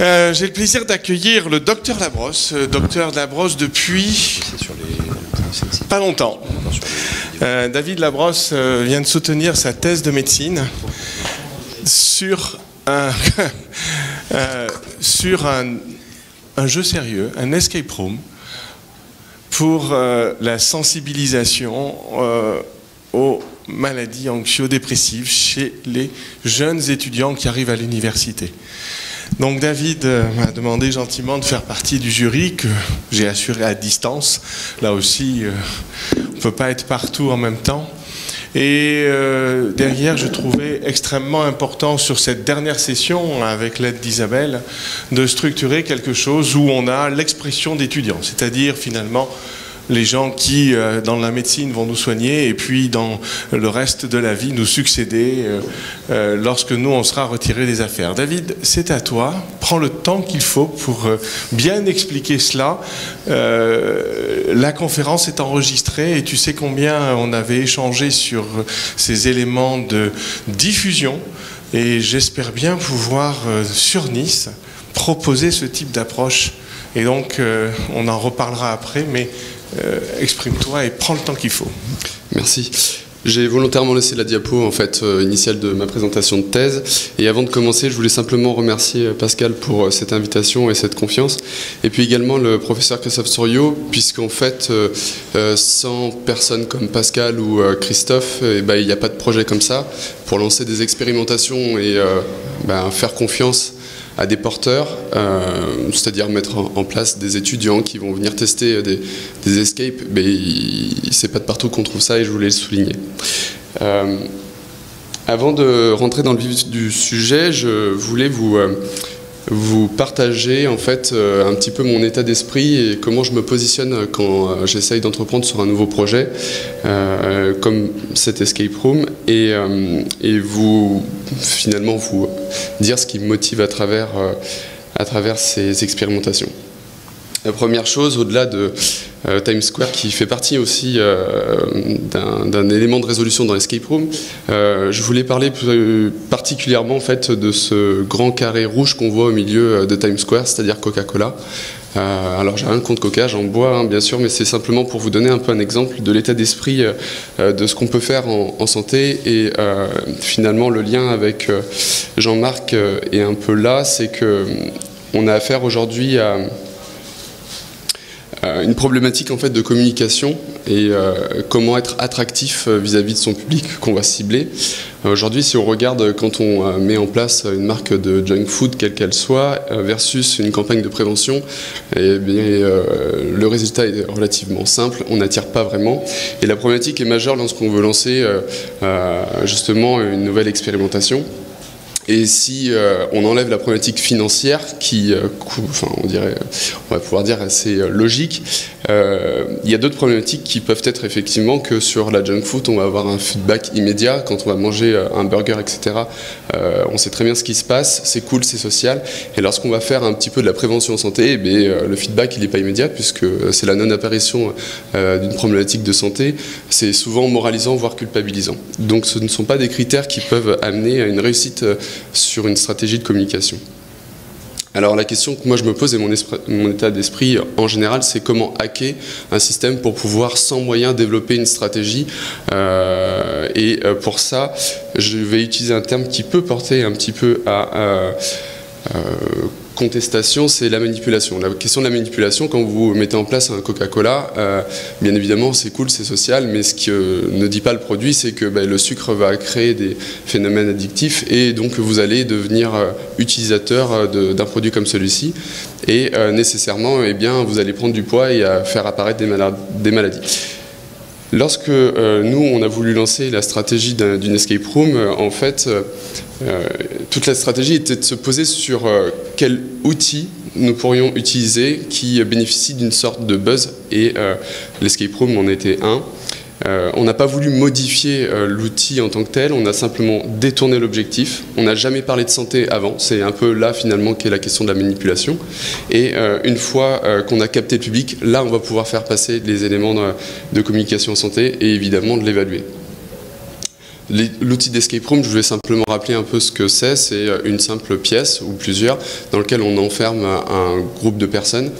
J'ai le plaisir d'accueillir le docteur Labrosse. Docteur Labrosse depuis pas longtemps. David Labrosse vient de soutenir sa thèse de médecine sur un jeu sérieux, un escape room, pour la sensibilisation aux maladies anxio-dépressives chez les jeunes étudiants qui arrivent à l'université. Donc David m'a demandé gentiment de faire partie du jury que j'ai assuré à distance. Là aussi, on ne peut pas être partout en même temps. Et derrière, je trouvais extrêmement important sur cette dernière session, avec l'aide d'Isabelle, de structurer quelque chose où on a l'expression d'étudiants, c'est-à-dire finalement les gens qui, dans la médecine, vont nous soigner et puis dans le reste de la vie, nous succéder lorsque nous, on sera retirés des affaires. David, c'est à toi. Prends le temps qu'il faut pour bien expliquer cela. La conférence est enregistrée et tu sais combien on avait échangé sur ces éléments de diffusion. Et j'espère bien pouvoir, sur Nice, proposer ce type d'approche. Et donc, on en reparlera après, mais exprime-toi et prends le temps qu'il faut. Merci. J'ai volontairement laissé la diapo initiale de ma présentation de thèse. Et avant de commencer, je voulais simplement remercier Pascal pour cette invitation et cette confiance. Et puis également le professeur Christophe Souriau, puisqu'en fait, sans personnes comme Pascal ou Christophe, il n'y a pas de projet comme ça. Pour lancer des expérimentations et faire confiance à des porteurs, c'est-à-dire mettre en place des étudiants qui vont venir tester des escapes, mais c'est pas de partout qu'on trouve ça et je voulais le souligner. Avant de rentrer dans le vif du sujet, je voulais vous partager un petit peu mon état d'esprit et comment je me positionne quand j'essaye d'entreprendre sur un nouveau projet comme cet escape room et finalement vous dire ce qui me motive à travers ces expérimentations. La première chose, au-delà de Times Square, qui fait partie aussi d'un élément de résolution dans l'escape room, je voulais parler plus particulièrement de ce grand carré rouge qu'on voit au milieu de Times Square, c'est-à-dire Coca-Cola. Alors j'ai rien contre Coca, j'en bois bien sûr, mais c'est simplement pour vous donner un peu un exemple de l'état d'esprit de ce qu'on peut faire en santé et finalement le lien avec Jean-Marc est un peu là, c'est que on a affaire aujourd'hui à une problématique de communication et comment être attractif vis-à-vis de son public qu'on va cibler. Aujourd'hui, si on regarde quand on met en place une marque de junk food, quelle qu'elle soit, versus une campagne de prévention, le résultat est relativement simple, on n'attire pas vraiment. Et la problématique est majeure lorsqu'on veut lancer justement une nouvelle expérimentation. Et si on enlève la problématique financière, qui, on va pouvoir dire assez logique, il y a d'autres problématiques qui peuvent être effectivement que sur la junk food, on va avoir un feedback immédiat. Quand on va manger un burger, etc., on sait très bien ce qui se passe, c'est cool, c'est social. Et lorsqu'on va faire un petit peu de la prévention en santé, le feedback il n'est pas immédiat puisque c'est la non-apparition d'une problématique de santé. C'est souvent moralisant, voire culpabilisant. Donc ce ne sont pas des critères qui peuvent amener à une réussite sur une stratégie de communication. Alors la question que moi je me pose et mon état d'esprit en général, c'est comment hacker un système pour pouvoir sans moyen développer une stratégie pour ça, je vais utiliser un terme qui peut porter un petit peu à contestation, c'est la manipulation. La question de la manipulation, quand vous mettez en place un Coca-Cola, bien évidemment c'est cool, c'est social, mais ce que ne dit pas le produit, c'est que le sucre va créer des phénomènes addictifs et donc vous allez devenir utilisateur d'un produit comme celui-ci et nécessairement vous allez prendre du poids et faire apparaître des maladies. Lorsque nous, on a voulu lancer la stratégie d'une escape room, toute la stratégie était de se poser sur quel outil nous pourrions utiliser qui bénéficie d'une sorte de buzz, et l'escape room en était un. On n'a pas voulu modifier l'outil en tant que tel, on a simplement détourné l'objectif. On n'a jamais parlé de santé avant, c'est un peu là finalement qu'est la question de la manipulation. Et une fois qu'on a capté le public, là on va pouvoir faire passer les éléments de communication en santé et évidemment de l'évaluer. L'outil d'escape room, je vais simplement rappeler un peu ce que c'est. C'est une simple pièce ou plusieurs dans lequel on enferme un groupe de personnes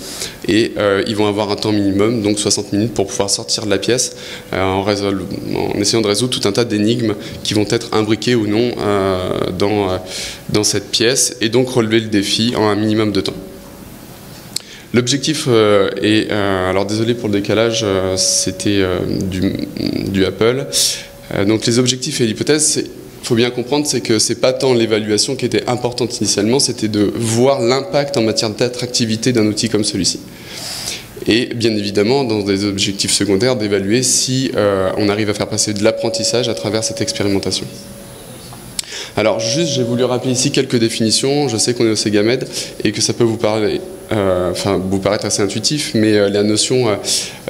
et ils vont avoir un temps minimum, donc 60 minutes, pour pouvoir sortir de la pièce en essayant de résoudre tout un tas d'énigmes qui vont être imbriquées ou non dans cette pièce et donc relever le défi en un minimum de temps. L'objectif est, alors désolé pour le décalage, c'était du Apple. Donc les objectifs et l'hypothèse, il faut bien comprendre, c'est que c'est pas tant l'évaluation qui était importante initialement, c'était de voir l'impact en matière d'attractivité d'un outil comme celui-ci. Et bien évidemment, dans des objectifs secondaires, d'évaluer si on arrive à faire passer de l'apprentissage à travers cette expérimentation. Alors juste, j'ai voulu rappeler ici quelques définitions. Je sais qu'on est au Segamed et que ça peut vous paraître assez intuitif, mais la notion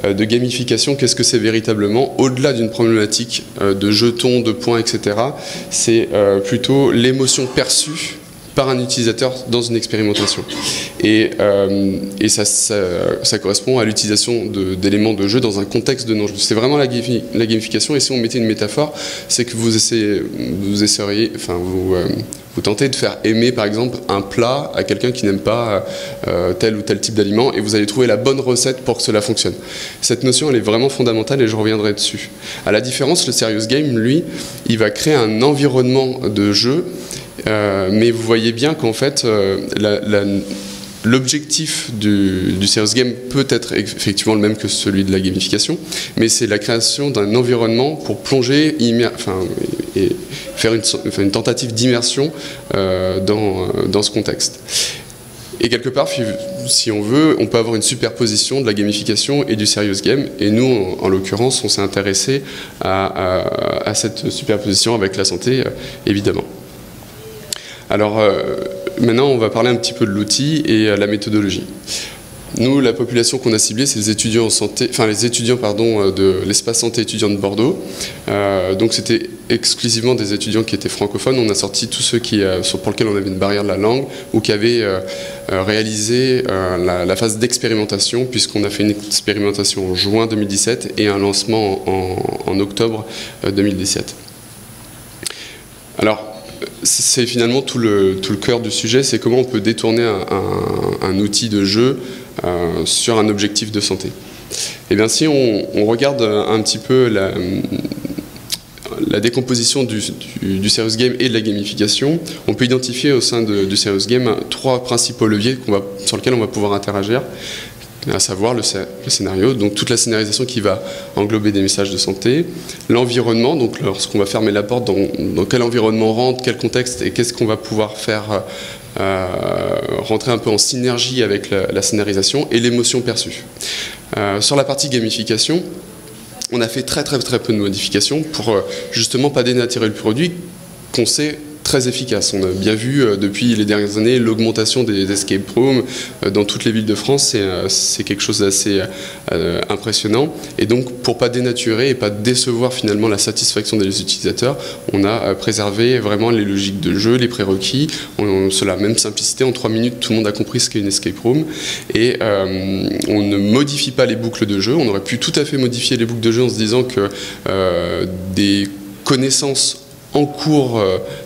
de gamification, qu'est-ce que c'est véritablement? Au-delà d'une problématique de jetons, de points, etc., c'est plutôt l'émotion perçue par un utilisateur dans une expérimentation. Et ça correspond à l'utilisation d'éléments de jeu dans un contexte de non-jeu. C'est vraiment la gamification, et si on mettait une métaphore, c'est que vous tentez de faire aimer, par exemple, un plat à quelqu'un qui n'aime pas tel ou tel type d'aliment, et vous allez trouver la bonne recette pour que cela fonctionne. Cette notion, elle est vraiment fondamentale, et je reviendrai dessus. À la différence, le Serious Game, lui, il va créer un environnement de jeu, mais vous voyez bien qu'en fait, l'objectif du Serious Game peut être effectivement le même que celui de la gamification, mais c'est la création d'un environnement pour plonger et faire une tentative d'immersion dans ce contexte. Et quelque part, si on veut, on peut avoir une superposition de la gamification et du Serious Game. Et nous, en l'occurrence, on s'est intéressé à cette superposition avec la santé, évidemment. Alors, maintenant, on va parler un petit peu de l'outil et la méthodologie. Nous, la population qu'on a ciblée, c'est les étudiants en santé, de l'espace santé étudiant de Bordeaux. Donc, c'était exclusivement des étudiants qui étaient francophones. On a sorti tous ceux pour lesquels on avait une barrière de la langue ou qui avaient réalisé la phase d'expérimentation, puisqu'on a fait une expérimentation en juin 2017 et un lancement en octobre 2017. Alors, c'est finalement tout le cœur du sujet, c'est comment on peut détourner un outil de jeu sur un objectif de santé. Et bien si on regarde un petit peu la décomposition du Serious Game et de la gamification, on peut identifier au sein du Serious Game 3 principaux leviers sur lesquels on va pouvoir interagir, à savoir le scénario, donc toute la scénarisation qui va englober des messages de santé, l'environnement, donc lorsqu'on va fermer la porte, dans quel environnement on rentre, quel contexte, et qu'est-ce qu'on va pouvoir faire rentrer un peu en synergie avec la scénarisation, et l'émotion perçue. Sur la partie gamification, on a fait très peu de modifications pour justement pas dénaturer le produit qu'on sait très efficace. On a bien vu depuis les dernières années l'augmentation des escape rooms dans toutes les villes de France. C'est quelque chose d'assez impressionnant. Et donc, pour pas dénaturer et pas décevoir finalement la satisfaction des utilisateurs, on a préservé vraiment les logiques de jeu, les prérequis. Sur la même simplicité, en 3 minutes, tout le monde a compris ce qu'est une escape room. Et on ne modifie pas les boucles de jeu. On aurait pu tout à fait modifier les boucles de jeu en se disant que des connaissances en cours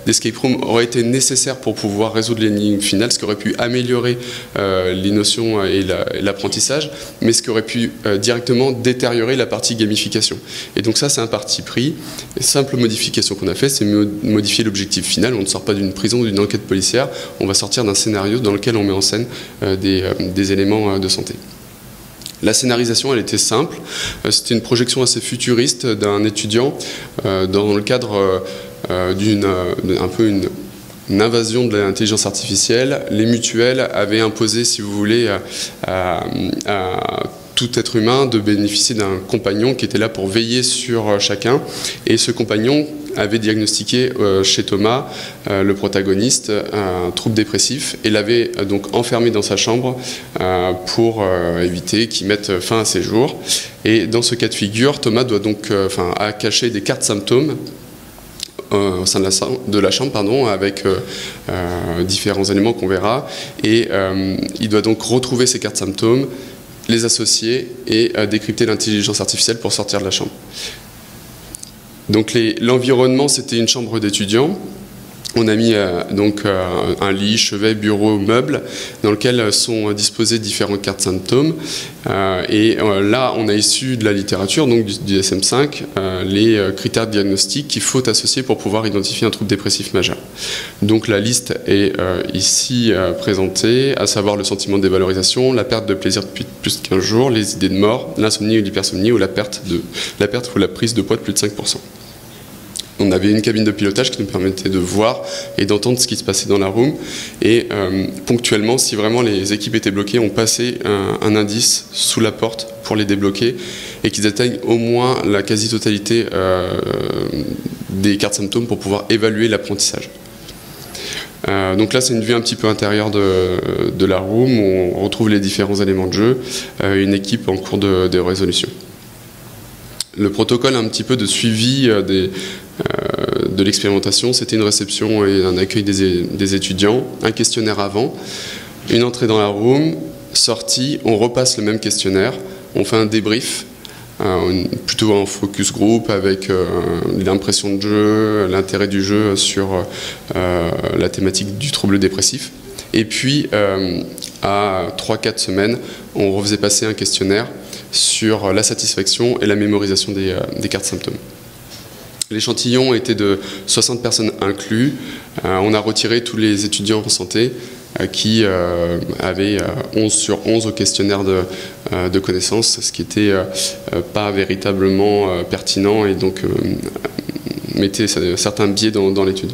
d'escape room aurait été nécessaire pour pouvoir résoudre l'énigme finale, ce qui aurait pu améliorer les notions et l'apprentissage, mais ce qui aurait pu directement détériorer la partie gamification. Et donc ça, c'est un parti pris. Les simples modifications qu'on a fait, c'est modifier l'objectif final. On ne sort pas d'une prison ou d'une enquête policière, on va sortir d'un scénario dans lequel on met en scène des éléments de santé. La scénarisation, elle était simple. C'était une projection assez futuriste d'un étudiant dans le cadre d'une invasion de l'intelligence artificielle. Les mutuelles avaient imposé, si vous voulez, à tout être humain de bénéficier d'un compagnon qui était là pour veiller sur chacun. Et ce compagnon avait diagnostiqué chez Thomas, le protagoniste, un trouble dépressif et l'avait donc enfermé dans sa chambre pour éviter qu'il mette fin à ses jours. Et dans ce cas de figure, Thomas doit donc a caché des cartes symptômes au sein de la chambre, avec différents éléments qu'on verra. Et il doit donc retrouver ces cartes symptômes, les associer et décrypter l'intelligence artificielle pour sortir de la chambre. Donc l'environnement, c'était une chambre d'étudiants. On a mis un lit, chevet, bureau, meubles, dans lequel sont disposées différentes cartes symptômes. Là, on a issu de la littérature, donc du DSM-5, les critères de diagnostic qu'il faut associer pour pouvoir identifier un trouble dépressif majeur. Donc la liste est ici présentée, à savoir le sentiment de dévalorisation, la perte de plaisir depuis plus de 15 jours, les idées de mort, l'insomnie ou l'hypersomnie, ou la perte ou la prise de poids de plus de 5%. On avait une cabine de pilotage qui nous permettait de voir et d'entendre ce qui se passait dans la room. Et ponctuellement, si vraiment les équipes étaient bloquées, on passait un indice sous la porte pour les débloquer et qu'ils atteignent au moins la quasi-totalité des cartes symptômes pour pouvoir évaluer l'apprentissage. Donc là, c'est une vue un petit peu intérieure de la room où on retrouve les différents éléments de jeu, une équipe en cours de résolution. Le protocole un petit peu de suivi de l'expérimentation, c'était une réception et un accueil des étudiants, un questionnaire avant, une entrée dans la room, sortie, on repasse le même questionnaire, on fait un débrief, plutôt en focus group avec l'impression de jeu, l'intérêt du jeu sur la thématique du trouble dépressif. Et puis, à 3-4 semaines, on refaisait passer un questionnaire sur la satisfaction et la mémorisation des cartes symptômes. L'échantillon était de 60 personnes inclus. On a retiré tous les étudiants en santé qui avaient 11 sur 11 au questionnaire de connaissances, ce qui n'était pas véritablement pertinent et donc mettait certains biais dans l'étude.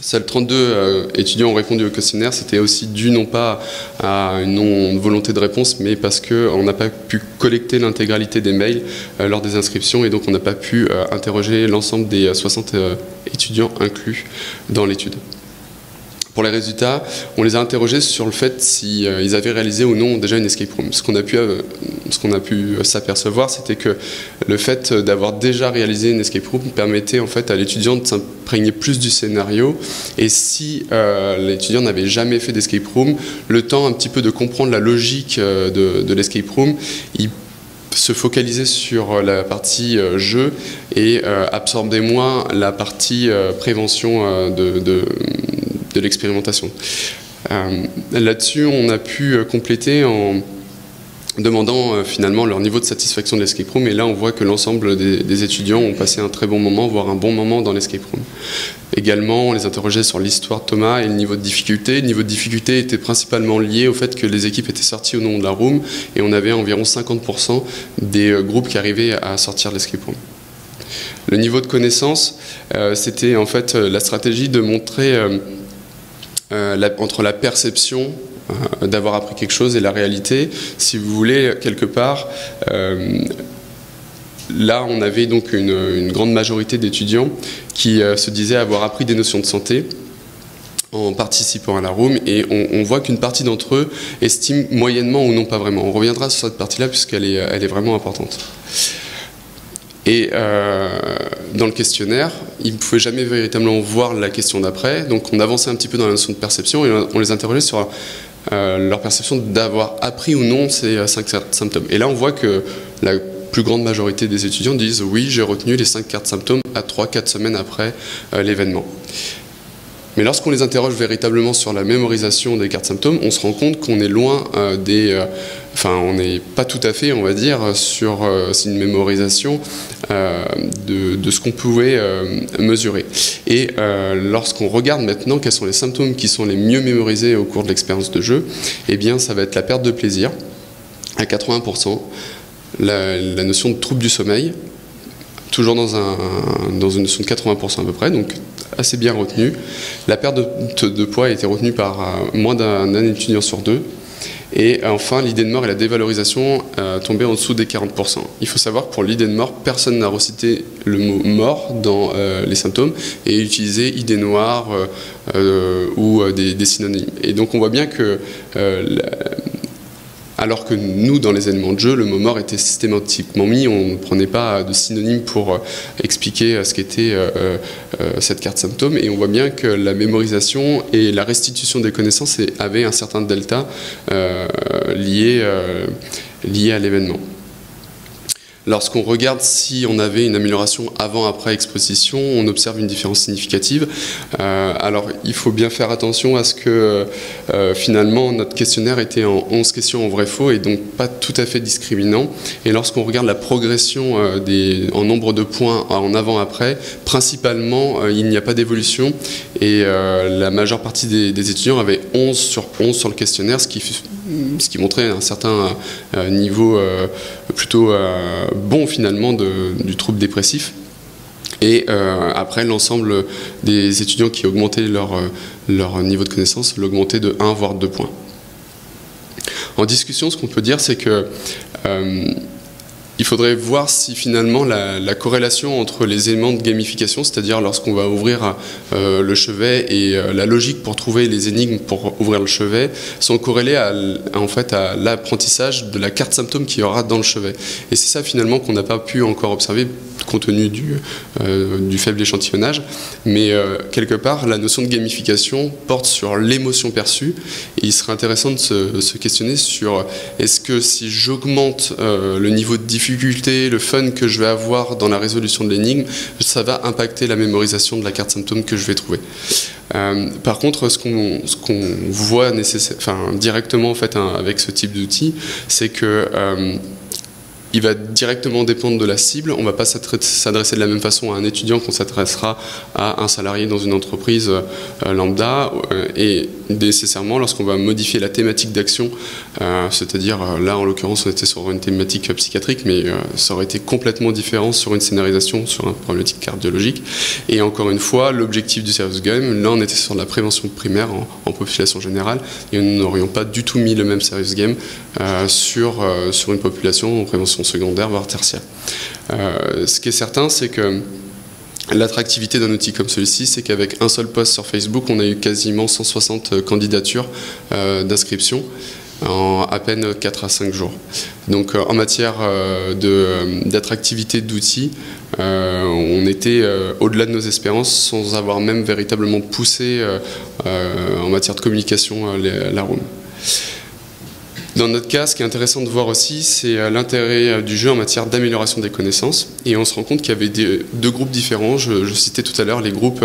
Seuls 32 étudiants ont répondu au questionnaire. C'était aussi dû non pas à une non-volonté de réponse, mais parce qu'on n'a pas pu collecter l'intégralité des mails lors des inscriptions et donc on n'a pas pu interroger l'ensemble des 60 étudiants inclus dans l'étude. Pour les résultats, on les a interrogés sur le fait s'ils avaient réalisé ou non déjà une escape room. Ce qu'on a pu s'apercevoir, c'était que le fait d'avoir déjà réalisé une escape room permettait en fait à l'étudiant de s'imprégner plus du scénario. Et si l'étudiant n'avait jamais fait d'escape room, le temps un petit peu de comprendre la logique de l'escape room, il se focaliser sur la partie jeu et absorber moins la partie prévention de l'expérimentation. Là-dessus, on a pu compléter en demandant finalement leur niveau de satisfaction de l'escape room, et là on voit que l'ensemble des étudiants ont passé un très bon moment, voire un bon moment dans l'escape room. Également, on les interrogeait sur l'histoire de Thomas et le niveau de difficulté. Le niveau de difficulté était principalement lié au fait que les équipes étaient sorties au nom de la room, et on avait environ 50% des groupes qui arrivaient à sortir de l'escape room. Le niveau de connaissance, c'était en fait la stratégie de montrer entre la perception d'avoir appris quelque chose et la réalité. Si vous voulez, quelque part, là on avait donc une grande majorité d'étudiants qui se disaient avoir appris des notions de santé en participant à la room, et on voit qu'une partie d'entre eux estime moyennement ou non pas vraiment. On reviendra sur cette partie-là puisqu'elle est vraiment importante. Et dans le questionnaire, ils ne pouvaient jamais véritablement voir la question d'après, donc on avançait un petit peu dans la notion de perception et on les interrogeait sur leur perception d'avoir appris ou non ces 5 symptômes. Et là, on voit que la plus grande majorité des étudiants disent « oui, j'ai retenu les 5 cartes symptômes à 3-4 semaines après l'événement ». Mais lorsqu'on les interroge véritablement sur la mémorisation des cartes symptômes, on se rend compte qu'on est loin on n'est pas tout à fait, on va dire, sur une mémorisation de ce qu'on pouvait mesurer. Et lorsqu'on regarde maintenant quels sont les symptômes qui sont les mieux mémorisés au cours de l'expérience de jeu, eh bien ça va être la perte de plaisir à 80%, la notion de trouble du sommeil, toujours dans une notion de 80% à peu près, donc assez bien retenu. La perte de poids a été retenue par moins d'un étudiant sur 2. Et enfin, l'idée de mort et la dévalorisation tombaient en dessous des 40%. Il faut savoir que pour l'idée de mort, personne n'a recité le mot mort dans les symptômes et utilisé idée noire ou des synonymes. Et donc on voit bien que alors que nous, dans les éléments de jeu, le mot mort était systématiquement mis, on ne prenait pas de synonyme pour expliquer ce qu'était cette carte symptôme, et on voit bien que la mémorisation et la restitution des connaissances avaient un certain delta lié à l'événement. Lorsqu'on regarde si on avait une amélioration avant-après exposition, on observe une différence significative. Alors il faut bien faire attention à ce que finalement notre questionnaire était en 11 questions en vrai-faux et donc pas tout à fait discriminant. Et lorsqu'on regarde la progression en nombre de points en avant-après, principalement il n'y a pas d'évolution et la majeure partie des étudiants avaient 11 sur 11 sur le questionnaire, ce qui montrait un certain niveau plutôt bon finalement du trouble dépressif. Et après, l'ensemble des étudiants qui augmentaient leur niveau de connaissance l'augmentaient de 1 voire 2 points. En discussion, ce qu'on peut dire, c'est que il faudrait voir si finalement la corrélation entre les éléments de gamification, c'est-à-dire lorsqu'on va ouvrir le chevet et la logique pour trouver les énigmes pour ouvrir le chevet, sont corrélées en fait à l'apprentissage de la carte symptôme qu'il y aura dans le chevet. Et c'est ça finalement qu'on n'a pas pu encore observer compte tenu du faible échantillonnage. Mais quelque part, la notion de gamification porte sur l'émotion perçue. Et il serait intéressant de se questionner sur est-ce que si j'augmente le niveau de difficulté, le fun que je vais avoir dans la résolution de l'énigme, ça va impacter la mémorisation de la carte symptôme que je vais trouver. Par contre, ce qu'on voit directement en fait, avec ce type d'outil, c'est que il va directement dépendre de la cible. On ne va pas s'adresser de la même façon à un étudiant qu'on s'adressera à un salarié dans une entreprise lambda. Et nécessairement, lorsqu'on va modifier la thématique d'action, c'est-à-dire là en l'occurrence on était sur une thématique psychiatrique, mais ça aurait été complètement différent sur une scénarisation, sur une problématique cardiologique. Et encore une fois, l'objectif du serious game, là on était sur la prévention primaire en population générale, et nous n'aurions pas du tout mis le même serious game sur une population en prévention secondaire, voire tertiaire. Ce qui est certain, c'est que l'attractivité d'un outil comme celui-ci, c'est qu'avec un seul post sur Facebook, on a eu quasiment 160 candidatures d'inscription en à peine 4 à 5 jours. Donc en matière d'attractivité d'outils, on était au-delà de nos espérances sans avoir même véritablement poussé en matière de communication la room. Dans notre cas, ce qui est intéressant de voir aussi, c'est l'intérêt du jeu en matière d'amélioration des connaissances. Et on se rend compte qu'il y avait deux groupes différents. Je citais tout à l'heure les groupes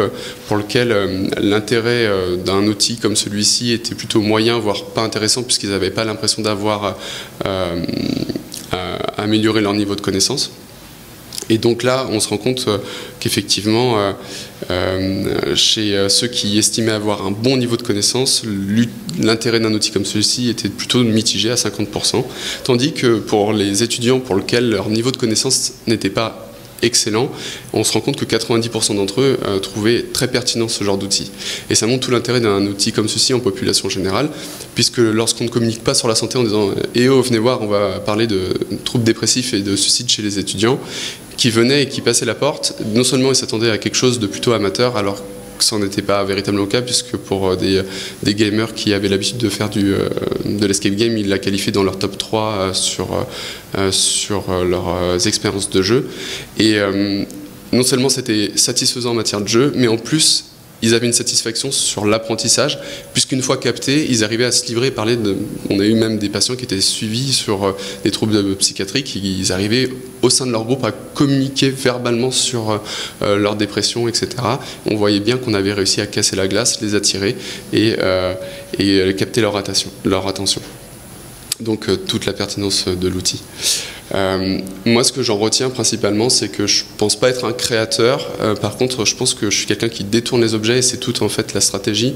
pour lesquels l'intérêt d'un outil comme celui-ci était plutôt moyen, voire pas intéressant, puisqu'ils n'avaient pas l'impression d'avoir amélioré leur niveau de connaissance. Et donc là, on se rend compte qu'effectivement, chez ceux qui estimaient avoir un bon niveau de connaissance, l'intérêt d'un outil comme celui-ci était plutôt mitigé à 50%, tandis que pour les étudiants pour lesquels leur niveau de connaissance n'était pas excellent, on se rend compte que 90% d'entre eux trouvaient très pertinent ce genre d'outil. Et ça montre tout l'intérêt d'un outil comme ceci en population générale, puisque lorsqu'on ne communique pas sur la santé en disant « Eh oh, venez voir, on va parler de troubles dépressifs et de suicide chez les étudiants », qui venaient et qui passaient la porte, non seulement ils s'attendaient à quelque chose de plutôt amateur, alors que ça n'était pas véritablement le cas, puisque pour des gamers qui avaient l'habitude de faire de l'escape game, ils la qualifiaient dans leur top 3 sur leurs expériences de jeu. Et non seulement c'était satisfaisant en matière de jeu, mais en plus, ils avaient une satisfaction sur l'apprentissage, puisqu'une fois captés, ils arrivaient à se livrer et parler de... On a eu même des patients qui étaient suivis sur des troubles psychiatriques, ils arrivaient au sein de leur groupe à communiquer verbalement sur leur dépression, etc. On voyait bien qu'on avait réussi à casser la glace, les attirer et capter leur attention. Donc toute la pertinence de l'outil. Moi, ce que j'en retiens principalement, c'est que je ne pense pas être un créateur. Par contre, je pense que je suis quelqu'un qui détourne les objets et c'est toute en fait la stratégie.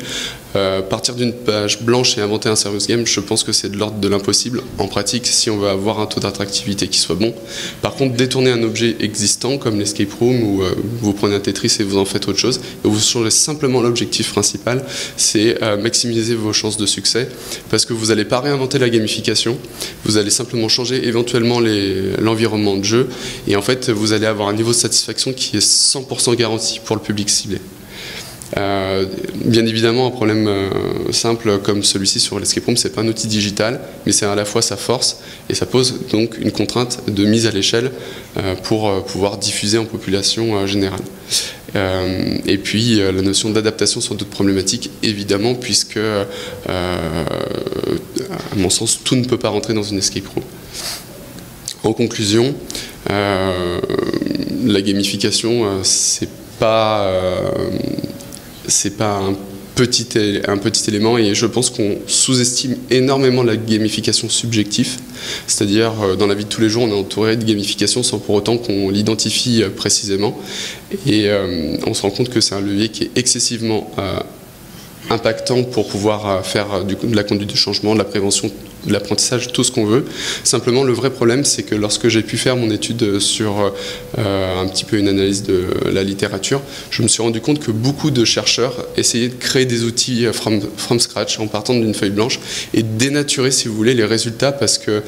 Partir d'une page blanche et inventer un serious game, je pense que c'est de l'ordre de l'impossible en pratique si on veut avoir un taux d'attractivité qui soit bon. Par contre, détourner un objet existant comme l'escape room où vous prenez un Tetris et vous en faites autre chose et vous changez simplement l'objectif principal, c'est maximiser vos chances de succès parce que vous n'allez pas réinventer la gamification, vous allez simplement changer éventuellement l'environnement de jeu et en fait vous allez avoir un niveau de satisfaction qui est 100% garanti pour le public ciblé. Bien évidemment, un problème simple comme celui-ci sur l'escape room, c'est pas un outil digital, mais c'est à la fois sa force et ça pose donc une contrainte de mise à l'échelle pour pouvoir diffuser en population générale. Et puis la notion d'adaptation sur d'autres problématiques, évidemment, puisque à mon sens, tout ne peut pas rentrer dans une escape room. En conclusion, La gamification, c'est pas un petit élément, et je pense qu'on sous-estime énormément la gamification subjective, c'est-à-dire dans la vie de tous les jours on est entouré de gamification sans pour autant qu'on l'identifie précisément, et on se rend compte que c'est un levier qui est excessivement impactant pour pouvoir faire de la conduite de changement, de la prévention, de l'apprentissage, tout ce qu'on veut. Simplement, le vrai problème, c'est que lorsque j'ai pu faire mon étude sur un petit peu une analyse de la littérature, je me suis rendu compte que beaucoup de chercheurs essayaient de créer des outils from scratch, en partant d'une feuille blanche, et dénaturer, si vous voulez, les résultats, parce que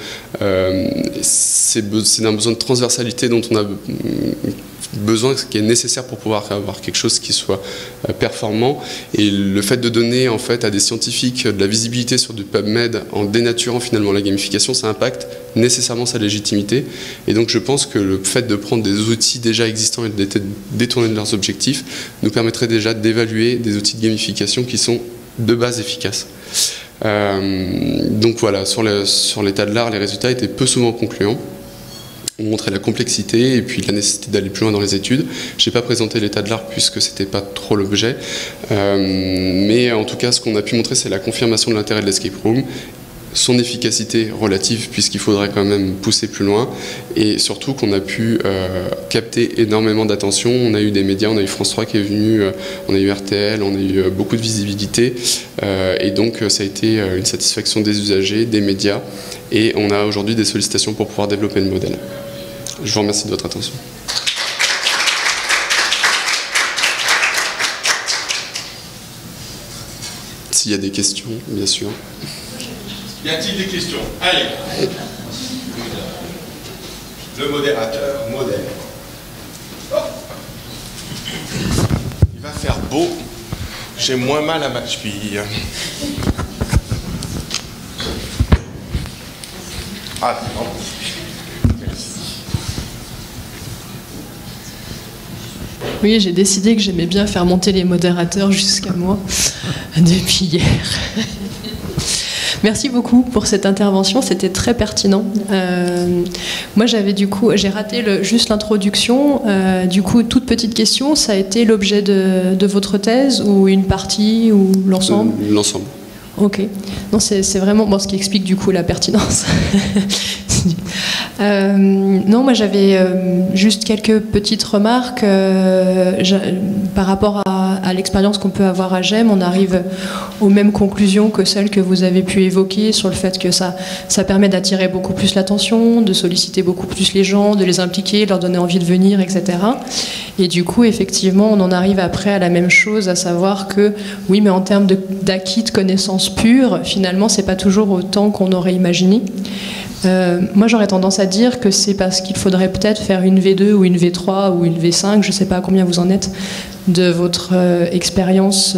c'est d'un besoin de transversalité dont on a besoin, qui est nécessaire pour pouvoir avoir quelque chose qui soit performant. Et le fait de donner en fait à des scientifiques de la visibilité sur du PubMed en dénaturant finalement la gamification, ça impacte nécessairement sa légitimité. Et donc je pense que le fait de prendre des outils déjà existants et de détourner de leurs objectifs nous permettrait déjà d'évaluer des outils de gamification qui sont de base efficaces. Donc voilà, sur l'état de l'art, les résultats étaient peu souvent concluants. On montrait la complexité et puis la nécessité d'aller plus loin dans les études. Je n'ai pas présenté l'état de l'art puisque ce n'était pas trop l'objet. Mais en tout cas, ce qu'on a pu montrer, c'est la confirmation de l'intérêt de l'escape room, son efficacité relative puisqu'il faudrait quand même pousser plus loin, et surtout qu'on a pu capter énormément d'attention. On a eu des médias, on a eu France 3 qui est venu, on a eu RTL, on a eu beaucoup de visibilité, et donc ça a été une satisfaction des usagers, des médias, et on a aujourd'hui des sollicitations pour pouvoir développer le modèle. Je vous remercie de votre attention. S'il y a des questions, bien sûr. Y a-t-il des questions? Allez. Le modérateur, modèle. Oh. Il va faire beau. J'ai moins mal à ma cheville. Ah, non. Oui, j'ai décidé que j'aimais bien faire monter les modérateurs jusqu'à moi depuis hier. Merci beaucoup pour cette intervention, c'était très pertinent. Moi, j'ai raté juste l'introduction. Du coup, toute petite question, ça a été l'objet de votre thèse, ou une partie, ou l'ensemble? L'ensemble. Ok. Non, c'est vraiment ce qui explique du coup la pertinence. Non, moi j'avais juste quelques petites remarques par rapport à l'expérience qu'on peut avoir à GEM. On arrive aux mêmes conclusions que celles que vous avez pu évoquer sur le fait que ça permet d'attirer beaucoup plus l'attention, de solliciter beaucoup plus les gens, de les impliquer, de leur donner envie de venir, etc. Et du coup, effectivement, on en arrive après à la même chose, à savoir que oui, mais en termes d'acquis de connaissances pures, finalement, c'est pas toujours autant qu'on aurait imaginé. Moi, j'aurais tendance à dire que c'est parce qu'il faudrait peut-être faire une V2 ou une V3 ou une V5, je ne sais pas à combien vous en êtes, de votre expérience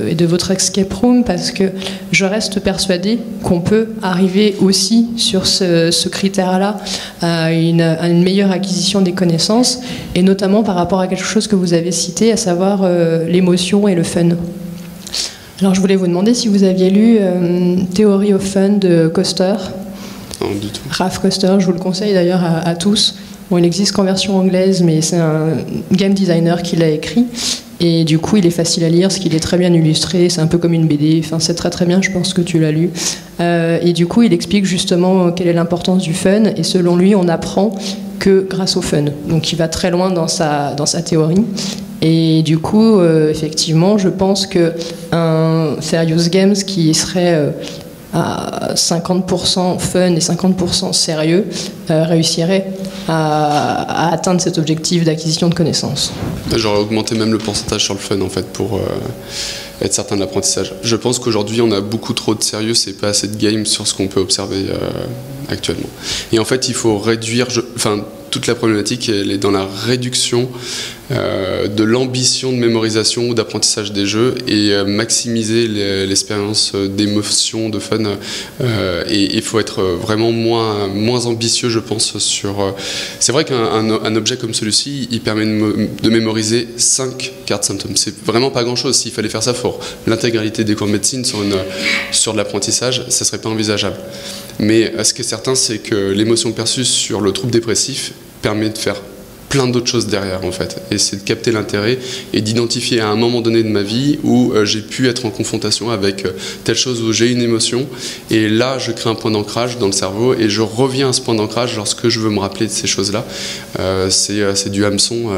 et de votre escape room, parce que je reste persuadée qu'on peut arriver aussi sur ce critère-là à une meilleure acquisition des connaissances, et notamment par rapport à quelque chose que vous avez cité, à savoir l'émotion et le fun. Alors, je voulais vous demander si vous aviez lu Theory of Fun de Koster. Non, du tout. Raph Koster, je vous le conseille d'ailleurs à tous. Bon, il n'existe qu'en version anglaise, mais c'est un game designer qui l'a écrit. Et du coup, il est facile à lire, parce qu'il est très bien illustré. C'est un peu comme une BD. Enfin, c'est très très bien, je pense que tu l'as lu. Et du coup, il explique justement quelle est l'importance du fun. Et selon lui, on apprend que grâce au fun. Donc, il va très loin dans sa théorie. Et du coup, effectivement, je pense qu'un Serious Games qui serait à 50% fun et 50% sérieux réussirait à atteindre cet objectif d'acquisition de connaissances. J'aurais augmenté même le pourcentage sur le fun en fait pour être certain de l'apprentissage. Je pense qu'aujourd'hui on a beaucoup trop de sérieux, c'est pas assez de game sur ce qu'on peut observer actuellement. Et en fait il faut réduire, toute la problématique elle est dans la réduction de l'ambition de mémorisation ou d'apprentissage des jeux, et maximiser l'expérience d'émotion, de fun, et il faut être vraiment moins ambitieux, je pense, sur... C'est vrai qu'un objet comme celui-ci, il permet de mémoriser 5 cartes symptômes. C'est vraiment pas grand-chose. S'il fallait faire ça pour l'intégralité des cours de médecine sur de l'apprentissage, ça serait pas envisageable. Mais ce qui est certain, c'est que l'émotion perçue sur le trouble dépressif permet de faire plein d'autres choses derrière, en fait. Et c'est de capter l'intérêt et d'identifier à un moment donné de ma vie où j'ai pu être en confrontation avec telle chose, où j'ai une émotion. Et là, je crée un point d'ancrage dans le cerveau et je reviens à ce point d'ancrage lorsque je veux me rappeler de ces choses-là. C'est du hameçon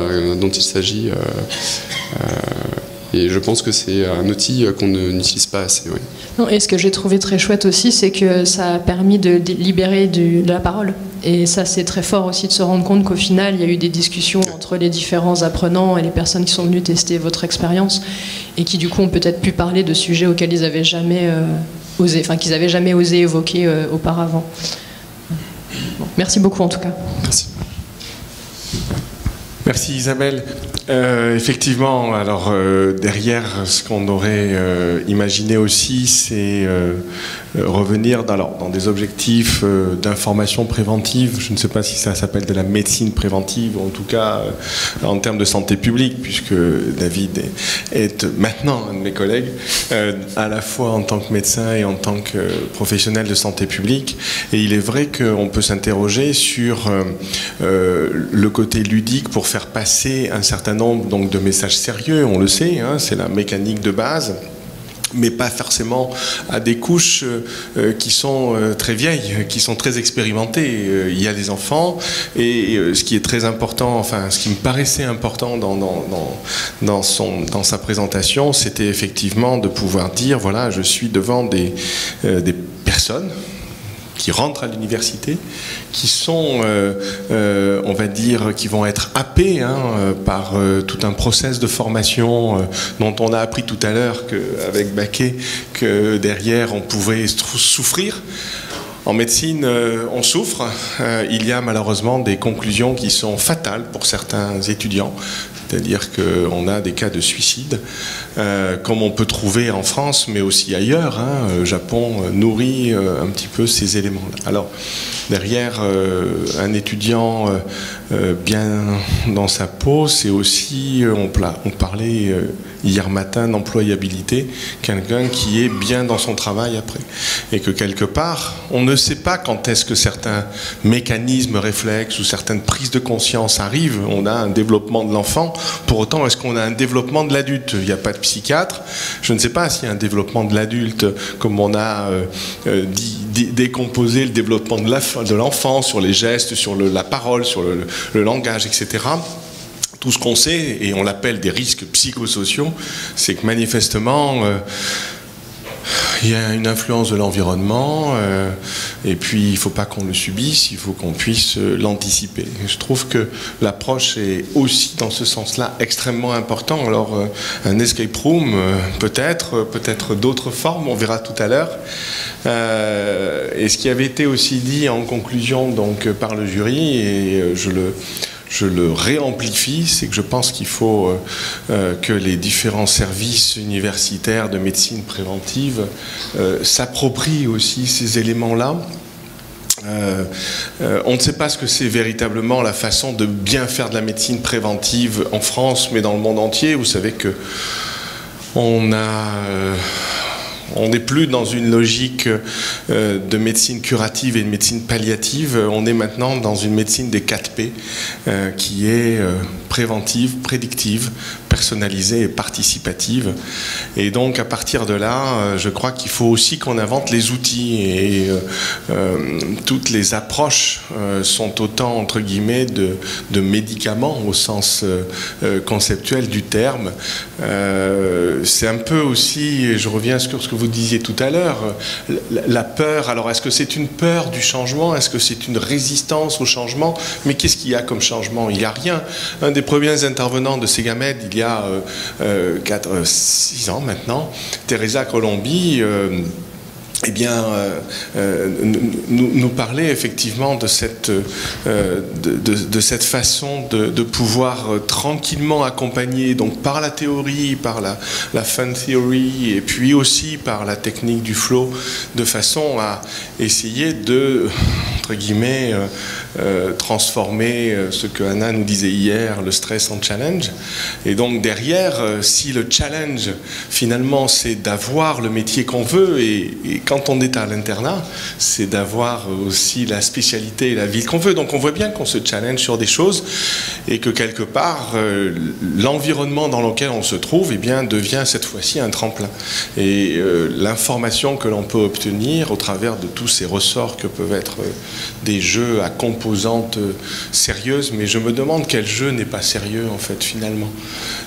dont il s'agit. Et je pense que c'est un outil qu'on n'utilise pas assez. Oui. Non, et ce que j'ai trouvé très chouette aussi, c'est que ça a permis de libérer de la parole. Et ça, c'est très fort aussi de se rendre compte qu'au final, il y a eu des discussions entre les différents apprenants et les personnes qui sont venues tester votre expérience et qui, du coup, ont peut-être pu parler de sujets auxquels ils n'avaient jamais osé, enfin, qu'ils n'avaient jamais osé évoquer auparavant. Bon, merci beaucoup, en tout cas. Merci. Merci Isabelle. Effectivement, alors derrière ce qu'on aurait imaginé aussi, c'est revenir dans des objectifs d'information préventive. Je ne sais pas si ça s'appelle de la médecine préventive, ou en tout cas en termes de santé publique, puisque David est maintenant un de mes collègues, à la fois en tant que médecin et en tant que professionnel de santé publique. Et il est vrai qu'on peut s'interroger sur le côté ludique pour faire passer un certain nombre donc, de messages sérieux, on le sait, hein, c'est la mécanique de base, mais pas forcément à des couches qui sont très vieilles, qui sont très expérimentées. Il y a des enfants, et ce qui est très important, enfin ce qui me paraissait important dans sa présentation, c'était effectivement de pouvoir dire, voilà, je suis devant des personnes qui rentrent à l'université, qui sont, on va dire, qui vont être happés par tout un process de formation dont on a appris tout à l'heure avec Baquet que derrière on pouvait souffrir. En médecine, on souffre. Il y a malheureusement des conclusions qui sont fatales pour certains étudiants. C'est-à-dire qu'on a des cas de suicide, comme on peut trouver en France, mais aussi ailleurs. Le Japon nourrit un petit peu ces éléments-là. Alors, derrière un étudiant bien dans sa peau, c'est aussi, on parlait hier matin d'employabilité, quelqu'un qui est bien dans son travail après. Et que quelque part, on ne sait pas quand est-ce que certains mécanismes réflexes ou certaines prises de conscience arrivent. On a un développement de l'enfant, pour autant, est-ce qu'on a un développement de l'adulte? Il n'y a pas de psychiatre. Je ne sais pas s'il y a un développement de l'adulte, comme on a décomposé le développement de l'enfant sur les gestes, sur la parole, sur le langage, etc. Tout ce qu'on sait, et on l'appelle des risques psychosociaux, c'est que manifestement, il y a une influence de l'environnement, et puis il ne faut pas qu'on le subisse, il faut qu'on puisse l'anticiper. Je trouve que l'approche est aussi, dans ce sens-là, extrêmement importante. Alors, un escape room, peut-être d'autres formes, on verra tout à l'heure. Et ce qui avait été aussi dit en conclusion donc, par le jury, et je le réamplifie, c'est que je pense qu'il faut que les différents services universitaires de médecine préventive s'approprient aussi ces éléments-là. On ne sait pas ce que c'est véritablement la façon de bien faire de la médecine préventive en France, mais dans le monde entier. Vous savez que on n'est plus dans une logique de médecine curative et de médecine palliative. On est maintenant dans une médecine des 4P qui est préventive, prédictive, personnalisée et participative. Et donc, à partir de là, je crois qu'il faut aussi qu'on invente les outils. Et toutes les approches sont autant, entre guillemets, de médicaments au sens conceptuel du terme. C'est un peu aussi, et je reviens sur ce que vous disiez tout à l'heure, la peur. Alors, est-ce que c'est une peur du changement? Est-ce que c'est une résistance au changement? Mais qu'est-ce qu'il y a comme changement? Il n'y a rien. Un des premiers intervenants de Segamed, il y a 6 ans maintenant, Teresa Colombi, eh bien, nous parlait effectivement de cette façon de pouvoir tranquillement accompagner, donc par la théorie, par la fun theory, et puis aussi par la technique du flow, de façon à essayer de entre guillemets, transformer ce que Anna nous disait hier, le stress en challenge. Et donc derrière, si le challenge, finalement, c'est d'avoir le métier qu'on veut, et quand on est à l'internat, c'est d'avoir aussi la spécialité et la ville qu'on veut. Donc on voit bien qu'on se challenge sur des choses, et que quelque part, l'environnement dans lequel on se trouve, eh bien, devient cette fois-ci un tremplin. Et l'information que l'on peut obtenir au travers de tous ces ressorts que peuvent être des jeux à composantes sérieuses, mais je me demande quel jeu n'est pas sérieux en fait finalement.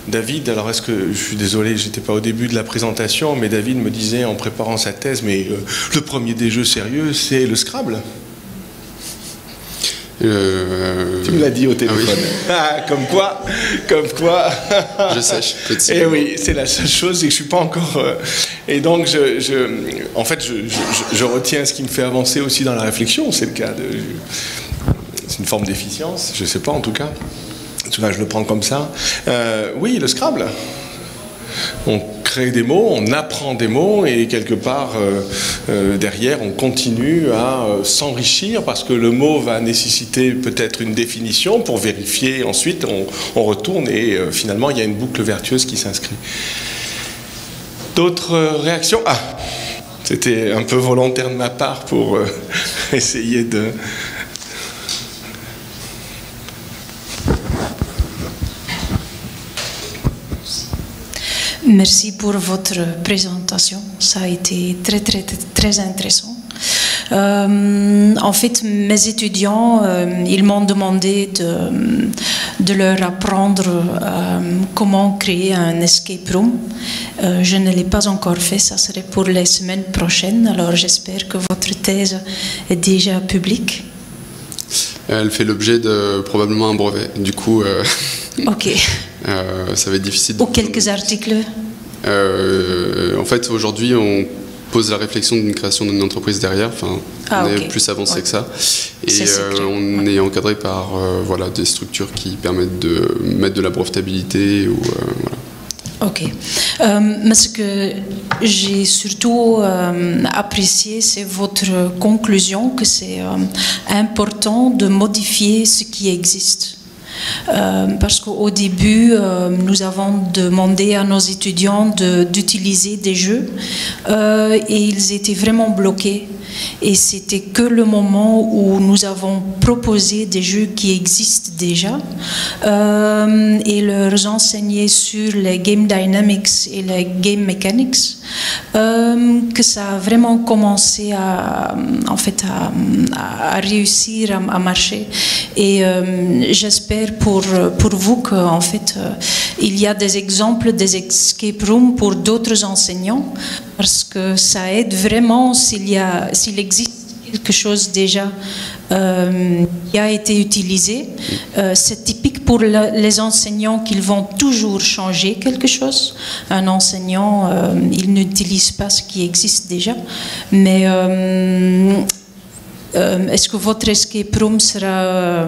David, alors est-ce que, je suis désolé, j'étais pas au début de la présentation, mais David me disait en préparant sa thèse, mais le premier des jeux sérieux, c'est le Scrabble. Tu me l'as dit au téléphone. Ah, oui. Comme quoi. Je sais, je peux te dire. Et oui, c'est la seule chose, c'est que je suis pas encore. Et donc, en fait, je retiens ce qui me fait avancer aussi dans la réflexion. C'est le cas de. C'est une forme d'efficience, je sais pas en tout cas. En tout cas, je le prends comme ça. Oui, le Scrabble. On crée des mots, on apprend des mots, et quelque part derrière on continue à s'enrichir parce que le mot va nécessiter peut-être une définition pour vérifier, ensuite on retourne et finalement il y a une boucle vertueuse qui s'inscrit. D'autres réactions? Ah, c'était un peu volontaire de ma part pour essayer de... Merci pour votre présentation, ça a été très intéressant. En fait, mes étudiants, ils m'ont demandé de leur apprendre comment créer un escape room. Je ne l'ai pas encore fait, ça serait pour les semaines prochaines, alors j'espère que votre thèse est déjà publique. Elle fait l'objet de probablement un brevet, du coup... Ok. Ça va être difficile. Ou quelques articles. En fait, aujourd'hui, on pose la réflexion d'une création d'une entreprise derrière. Enfin, on est plus avancé que ça. Et on est encadré par voilà, des structures qui permettent de mettre de la brevetabilité. Ou, voilà. Ok. Mais ce que j'ai surtout apprécié, c'est votre conclusion que c'est important de modifier ce qui existe. Parce qu'au début, nous avons demandé à nos étudiants d'utiliser des jeux et ils étaient vraiment bloqués. Et c'était que le moment où nous avons proposé des jeux qui existent déjà et leur enseigner sur les game dynamics et les game mechanics que ça a vraiment commencé à réussir à marcher. Et j'espère pour vous qu'en fait il y a des exemples des escape rooms pour d'autres enseignants, parce que ça aide vraiment s'il existe quelque chose déjà qui a été utilisé. C'est typique pour les enseignants qu'ils vont toujours changer quelque chose. Un enseignant, il n'utilise pas ce qui existe déjà, mais est-ce que votre escape room sera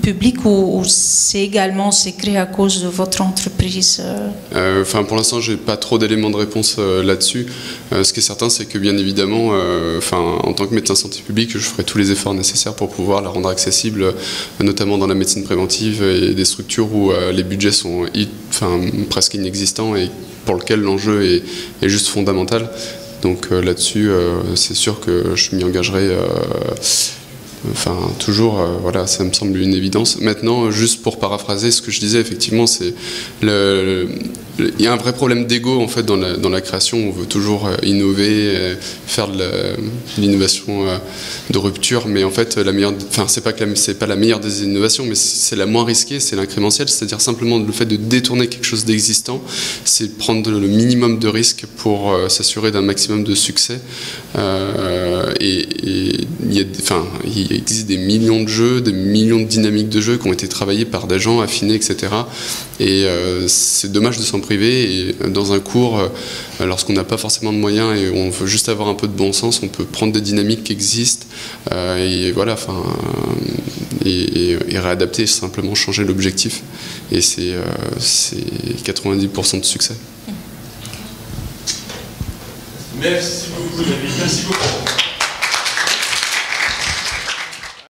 public ou c'est également créé à cause de votre entreprise? Enfin, pour l'instant, j'ai pas trop d'éléments de réponse là-dessus. Ce qui est certain, c'est que bien évidemment, en tant que médecin santé publique, je ferai tous les efforts nécessaires pour pouvoir la rendre accessible, notamment dans la médecine préventive et des structures où les budgets sont presque inexistants et pour lesquels l'enjeu est juste fondamental. Donc là-dessus, c'est sûr que je m'y engagerai toujours, voilà, ça me semble une évidence. Maintenant, juste pour paraphraser ce que je disais, effectivement, c'est il y a un vrai problème d'ego en fait dans la création. On veut toujours innover, faire de l'innovation de rupture, mais en fait, c'est pas la meilleure des innovations, mais c'est la moins risquée, c'est l'incrémentiel, c'est-à-dire simplement le fait de détourner quelque chose d'existant, c'est prendre le minimum de risques pour s'assurer d'un maximum de succès. Il existe des millions de jeux, des millions de dynamiques de jeux qui ont été travaillés par des gens, affinés, etc. Et c'est dommage de s'en priver. Et dans un cours, lorsqu'on n'a pas forcément de moyens et on veut juste avoir un peu de bon sens, on peut prendre des dynamiques qui existent et voilà, et réadapter, simplement changer l'objectif. Et c'est 90% de succès. Merci beaucoup, David. Merci beaucoup.